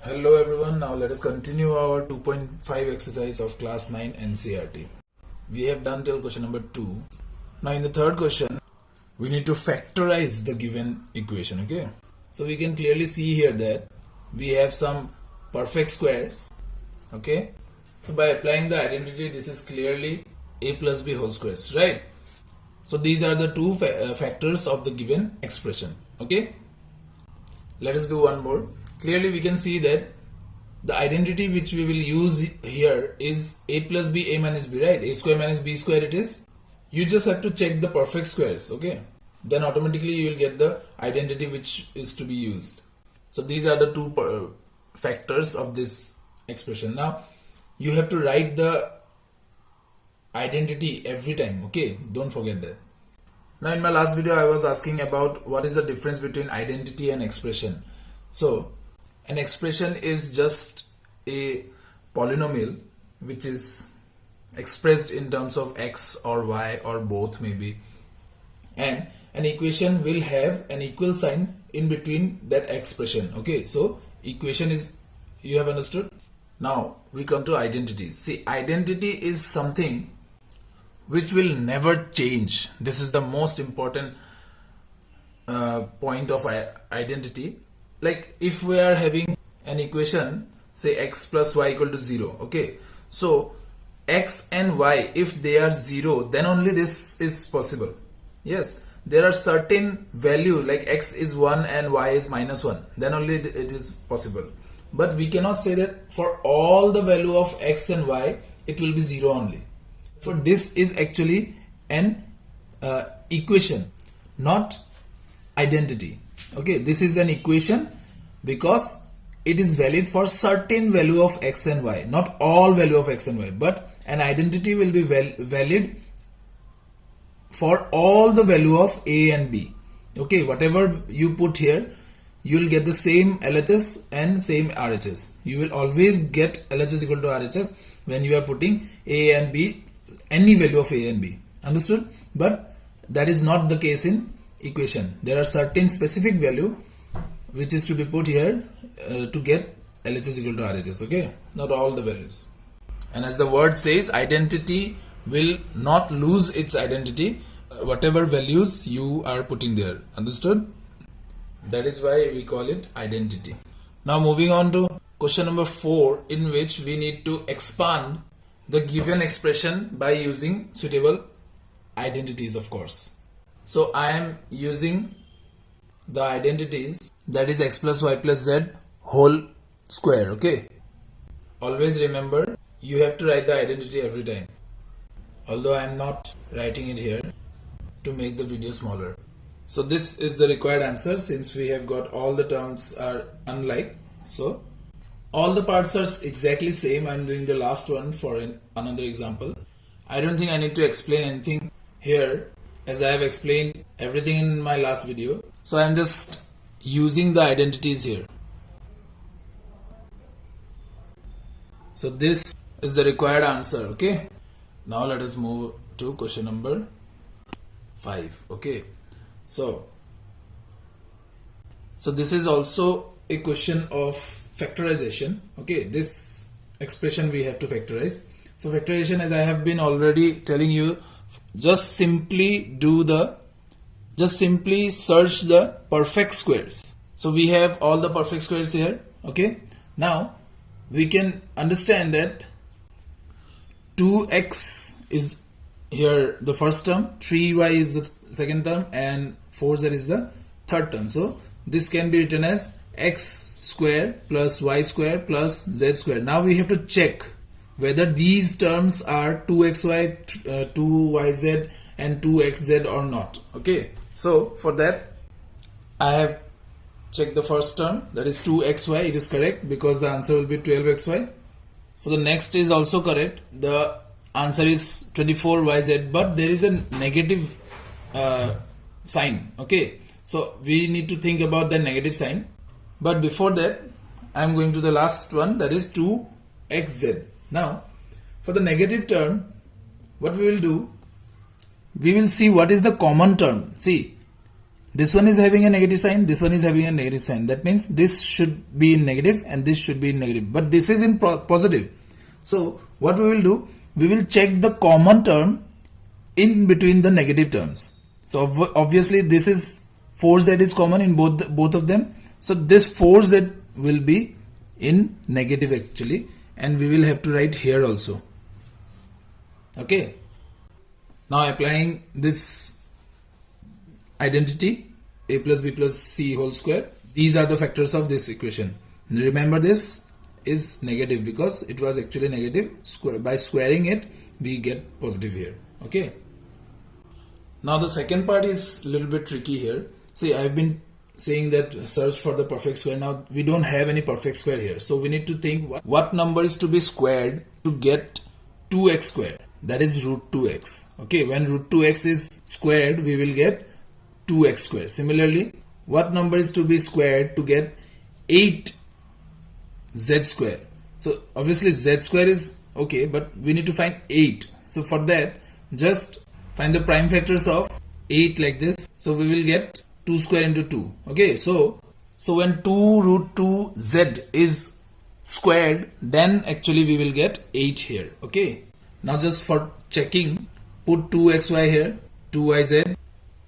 Hello everyone, now let us continue our 2.5 exercise of class 9 NCERT. We have done till question number 2. Now in the third question, we need to factorize the given equation, okay? So we can clearly see here that we have some perfect squares, okay? So by applying the identity, this is clearly a plus b whole squares, right? So these are the two factors of the given expression, okay? Let us do one more. Clearly we can see that the identity which we will use here is a plus b, a minus b, right? A square minus b square it is. You just have to check the perfect squares, okay? Then automatically you will get the identity which is to be used. So these are the two factors of this expression. Now you have to write the identity every time, okay? Don't forget that. Now in my last video I was asking about what is the difference between identity and expression. So an expression is just a polynomial which is expressed in terms of x or y or both maybe, and an equation will have an equal sign in between that expression, okay? So equation is, you have understood. Now we come to identities. See, identity is something which will never change. This is the most important point of identity. Like if we are having an equation, say x plus y equal to 0, okay? So x and y, if they are 0, then only this is possible. Yes, there are certain value like x is 1 and y is minus 1, then only it is possible. But we cannot say that for all the value of x and y it will be 0 only. So this is actually an equation, not identity. Okay, this is an equation because it is valid for certain value of x and y, not all value of x and y. But an identity will be valid for all the value of a and b. Okay, whatever you put here, you will get the same LHS and same RHS. You will always get LHS equal to RHS when you are putting a and b, any value of a and b. Understood? But that is not the case in equation. There are certain specific value which is to be put here to get LHS equal to RHS, okay? Not all the values. And as the word says, identity will not lose its identity whatever values you are putting there. Understood? That is why we call it identity. Now moving on to question number 4, in which we need to expand the given expression by using suitable identities, of course. So I am using the identities, that is x plus y plus z whole square, okay? Always remember, you have to write the identity every time. Although I am not writing it here to make the video smaller. So this is the required answer since we have got all the terms are unlike. So all the parts are exactly same. I am doing the last one for another example. I don't think I need to explain anything here as I have explained everything in my last video. So I am just using the identities here. So this is the required answer, okay? Now let us move to question number 5, okay? So this is also a question of factorization, okay? This expression we have to factorize. So factorization, as I have been already telling you, just simply search the perfect squares. So we have all the perfect squares here, okay? Now we can understand that 2x is here the first term, 3y is the second term, and 4z is the third term. So this can be written as x square plus y square plus z square. Now we have to check whether these terms are 2xy, 2yz and 2xz or not, okay? So for that I have checked the first term, that is 2xy. It is correct because the answer will be 12xy. So the next is also correct. The answer is 24yz, but there is a negative sign, okay? So we need to think about the negative sign. But before that, I am going to the last one, that is 2xz. Now for the negative term, what we will do, we will see what is the common term. See, this one is having a negative sign, this one is having a negative sign. That means this should be in negative and this should be in negative, but this is in positive. So what we will do, we will check the common term in between the negative terms. So obviously this is 4z is common in both of them. So this 4z will be in negative actually, and we will have to write here also. Okay. Now applying this identity, a plus b plus c whole square, these are the factors of this equation. Remember, this is negative because it was actually negative. By squaring it, we get positive here. Okay. Now the second part is a little bit tricky here. See, I've been saying that search for the perfect square. Now we don't have any perfect square here, so we need to think what number is to be squared to get 2x squared. That is root 2x. Okay, when root 2x is squared, we will get 2x squared. Similarly, what number is to be squared to get 8z square? So obviously z square is okay, but we need to find 8. So for that, just find the prime factors of 8 like this. So we will get 2 square into 2. Okay, so when 2 root 2 z is squared, then actually we will get 8 here. Okay, now just for checking, put 2xy here, 2yz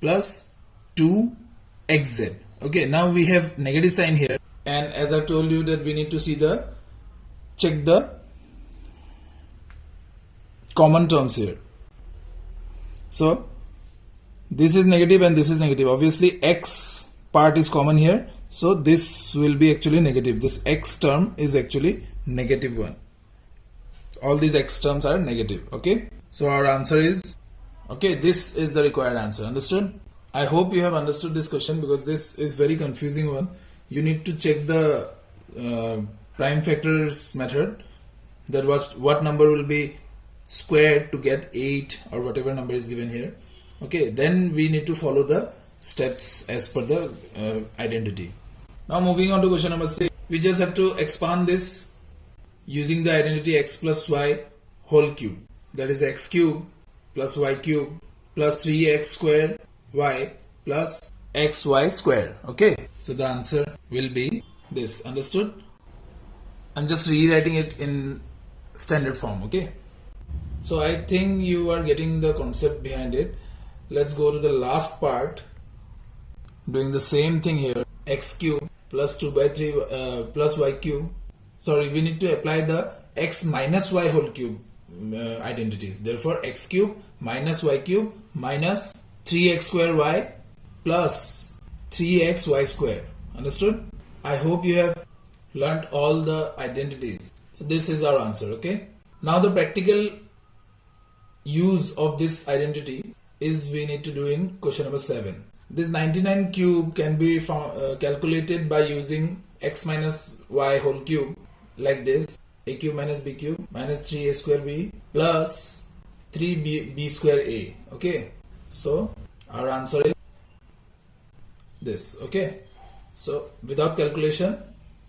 plus 2xz. Okay, now we have negative sign here, and as I told you that we need to see check the common terms here. So this is negative and this is negative. Obviously x part is common here, so this will be actually negative. This x term is actually negative 1. All these x terms are negative. Okay, so our answer is, okay, this is the required answer. Understood? I hope you have understood this question, because this is very confusing one. You need to check the prime factors method, that what number will be squared to get 8 or whatever number is given here. Okay, then we need to follow the steps as per the identity. Now moving on to question number 6, we just have to expand this using the identity x plus y whole cube. That is x cube plus y cube plus 3x square y plus xy square. Okay, so the answer will be this. Understood? I'm just rewriting it in standard form. Okay, so I think you are getting the concept behind it. Let's go to the last part, doing the same thing here. X cube plus 2 by 3 plus y cube. Sorry, we need to apply the x minus y whole cube identities. Therefore, x cube minus y cube minus 3x square y plus 3x y square. Understood? I hope you have learnt all the identities. So this is our answer. Okay. Now the practical use of this identity is we need to do in question number 7. This 99 cube can be calculated by using x minus y whole cube like this: a cube minus b cube minus 3a square b plus 3b square a. Okay, so our answer is this. Okay, so without calculation,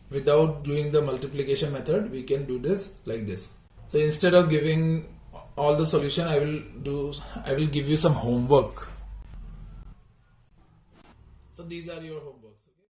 without doing the multiplication method, we can do this like this. So instead of giving all the solution, I will give you some homework. So these are your homework.